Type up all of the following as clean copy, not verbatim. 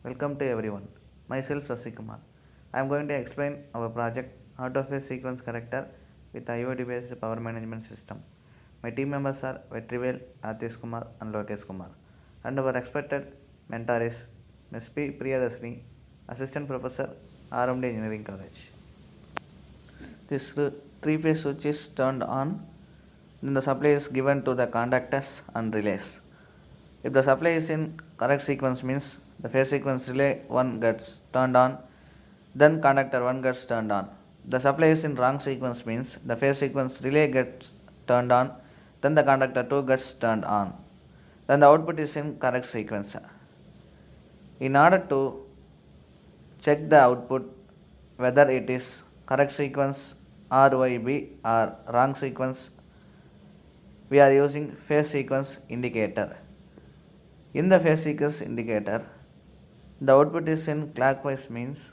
Welcome to everyone. Myself Sasi Kumar. I am going to explain our project how to face sequence corrector with IoT based power management system. My team members are Vetrivel, Atish Kumar and Lokesh Kumar. And our expected mentor is Ms. P. Priyadasini, Assistant Professor, RMD Engineering College. This three-phase switch is turned on, then the supply is given to the contactors and relays. If the supply is in correct sequence means the phase sequence relay 1 gets turned on, then conductor 1 gets turned on. The supply is in wrong sequence means the phase sequence relay gets turned on, then the conductor 2 gets turned on. Then the output is in correct sequence. In order to check the output whether it is correct sequence RYB or wrong sequence, we are using phase sequence indicator. In the phase sequence indicator, the output is in clockwise means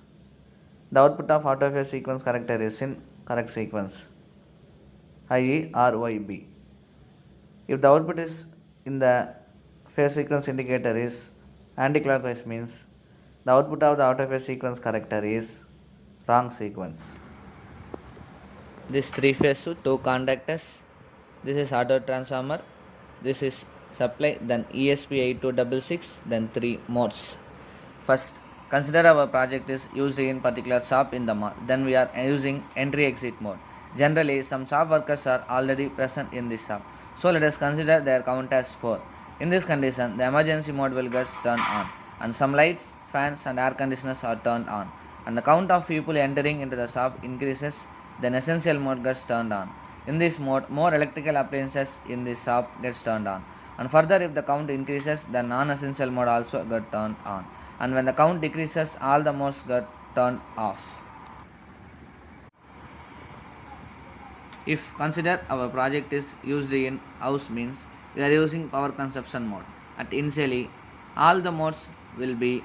the output of auto phase sequence corrector is in correct sequence, i.e. RYB. If the output is in the phase sequence indicator is anti-clockwise means the output of the auto phase sequence corrector is wrong sequence. This three phase to two conductors. This is auto transformer. This is supply, then ESP8266, then three modes. First, consider our project is used in particular shop in the mall. Then we are using entry exit mode. Generally, some shop workers are already present in this shop. So let us consider their count as 4. In this condition, the emergency mode will get turned on, and some lights, fans, and air conditioners are turned on. And the count of people entering into the shop increases, then essential mode gets turned on. In this mode, more electrical appliances in this shop gets turned on. And further, if the count increases, the non-essential mode also get turned on. And when the count decreases, all the modes get turned off. If consider our project is used in house means we are using power consumption mode. At initially, all the modes will be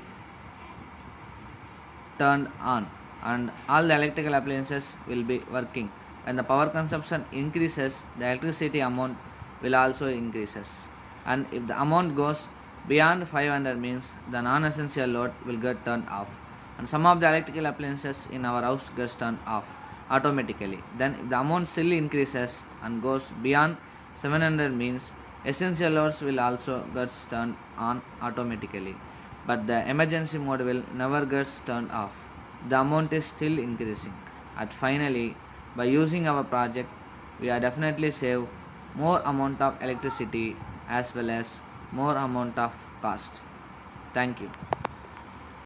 turned on and all the electrical appliances will be working. When the power consumption increases, the electricity amount will also increases. And if the amount goes beyond 500 means the non-essential load will get turned off. And some of the electrical appliances in our house gets turned off automatically. Then if the amount still increases and goes beyond 700 means essential loads will also get turned on automatically, but the emergency mode will never get turned off. The amount is still increasing. And finally, by using our project, we are definitely save more amount of electricity as well as more amount of cost. Thank you.